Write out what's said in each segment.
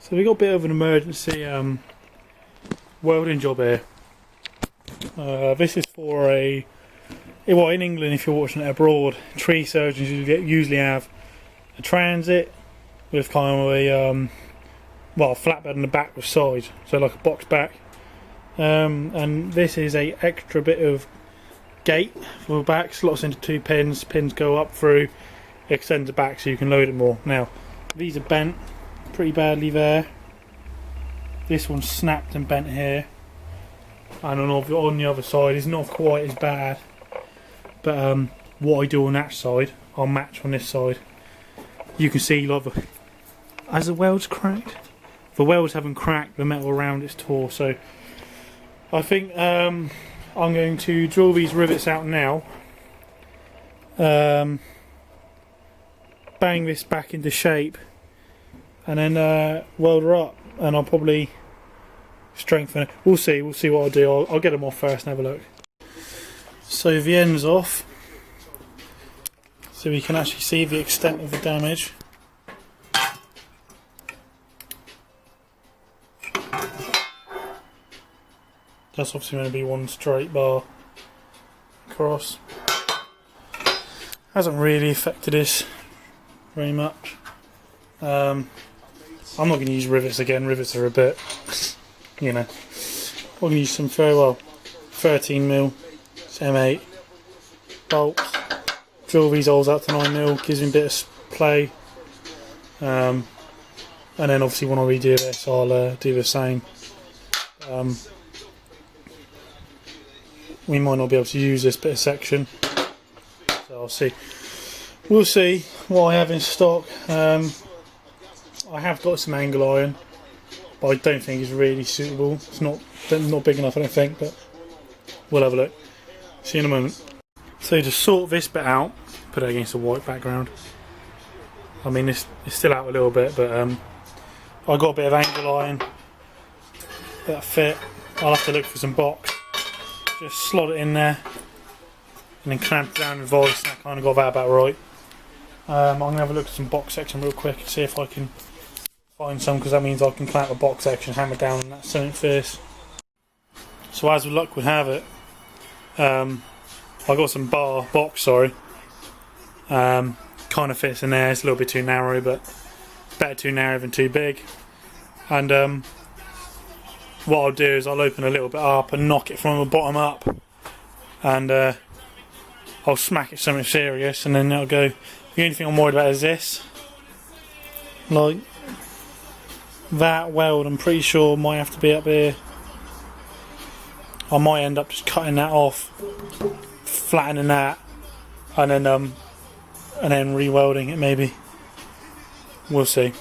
So we got a bit of an emergency welding job here. This is for well, in England, if you're watching it abroad, tree surgeons usually have a transit with kind of a well, a flatbed in the back with sides, so like a box back. And this is a extra bit of gate for the back, slots into two pins. Pins go up through, extends the back so you can load it more. Now, these are bent pretty badly there. This one's snapped and bent here, and on the other side is not quite as bad. But what I do on that side, I'll match on this side. You can see like as the welds cracked. The welds haven't cracked, the metal around it's tore. So I think I'm going to drill these rivets out now. Bang this back into shape, and then weld her up, and I'll probably strengthen it. We'll see what I'll do. I'll get them off first and have a look. So the end's off, so we can actually see the extent of the damage. That's obviously going to be one straight bar across. Hasn't really affected this very much. I'm not going to use rivets again. Rivets are a bit, you know. I'm going to use some 13mm, M8 bolts. Drill these holes out to 9mm, gives me a bit of play. And then obviously when I redo this, I'll do the same. We might not be able to use this bit of section, so I'll see. We'll see what I have in stock. I have got some angle iron, but I don't think it's really suitable. It's not big enough, I don't think, but we'll have a look. See you in a moment. So to sort this bit out, put it against a white background. I mean, it's still out a little bit, but I got a bit of angle iron that fit. I'll have to look for some box. Just slot it in there and then clamp it down with vice, and I kind of got that about right. I'm going to have a look at some box section real quick and see if I can find some, because that means I can clamp a box section, hammer down on that something first. So as luck would have it, I got some box, kind of fits in there. It's a little bit too narrow, but better too narrow than too big. And what I'll do is I'll open a little bit up and knock it from the bottom up, and I'll smack it something serious, and then it'll go. The only thing I'm worried about is this, like that weld. I'm pretty sure might have to be up here. I might end up just cutting that off, flattening that, and then re-welding it maybe. We'll see.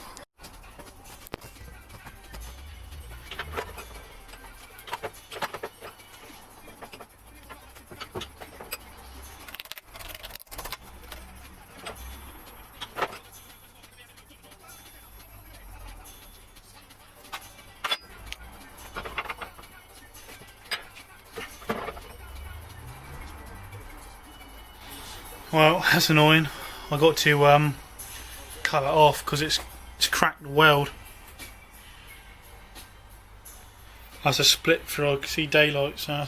Well, that's annoying. I got to cut it off because it's cracked the weld. That's a split through. I can see daylight, so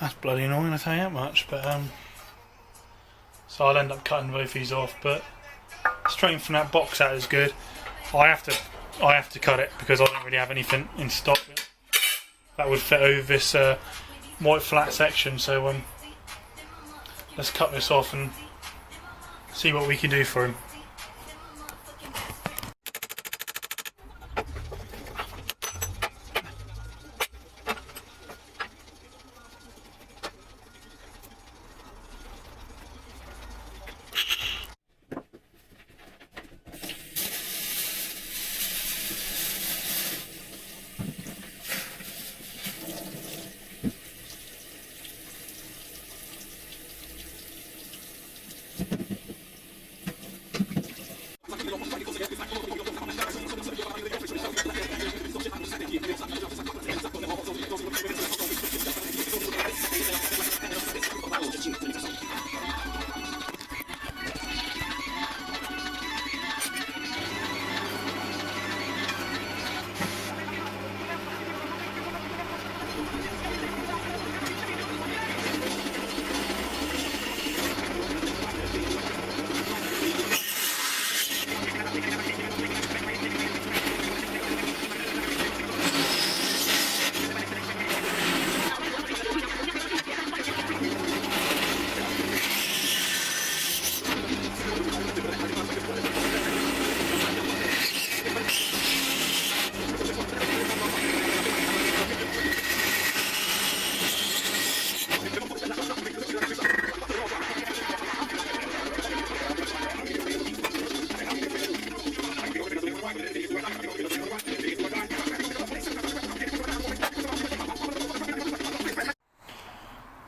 that's bloody annoying, I tell you that much. But so I'll end up cutting both these off. But strengthening that box out is good. I have to cut it because I don't really have anything in stock that would fit over this white flat section. So let's cut this off and see what we can do for him.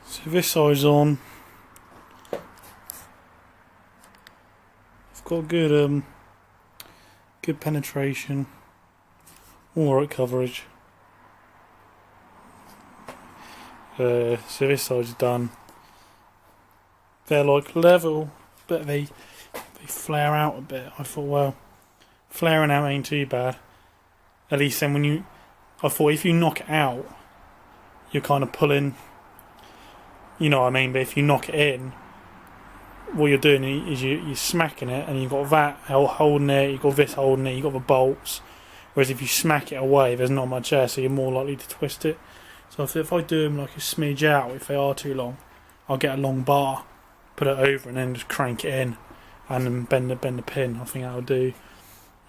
So this side's on. I've got good good penetration, alright coverage. So this side's done. They're like level, but they flare out a bit. I thought, well, flaring out ain't too bad. At least then I thought if you knock it out, you're kind of pulling, you know what I mean, but if you knock it in, what you're doing is you're smacking it, and you've got that holding it, you've got this holding it, you've got the bolts. Whereas if you smack it away, there's not much air, so you're more likely to twist it. So if I do them like a smidge out, if they are too long, I'll get a long bar, put it over, and then just crank it in, and then bend the pin. I think that'll do.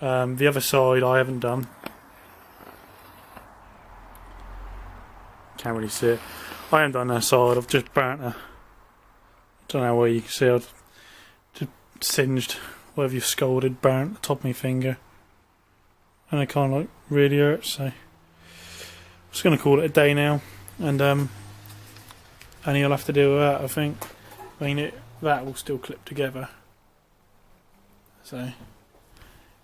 The other side I haven't done. Can't really see it. I haven't done that side. I've just burnt her. Don't know where you can see. I've just singed, whatever you've scalded, burnt the top of my finger, and it kind of like really hurts. So I'm just gonna call it a day now, and you'll have to deal with that. I think. I mean, that will still clip together. So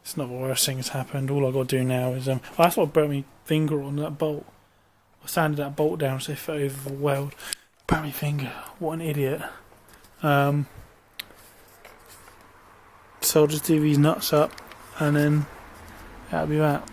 it's not the worst thing that's happened. All I got to do now is that's what I burnt my finger on that bolt. I sanded that bolt down so it fit over the weld. Burnt my finger. What an idiot. So I'll just do these nuts up, and then that'll be that.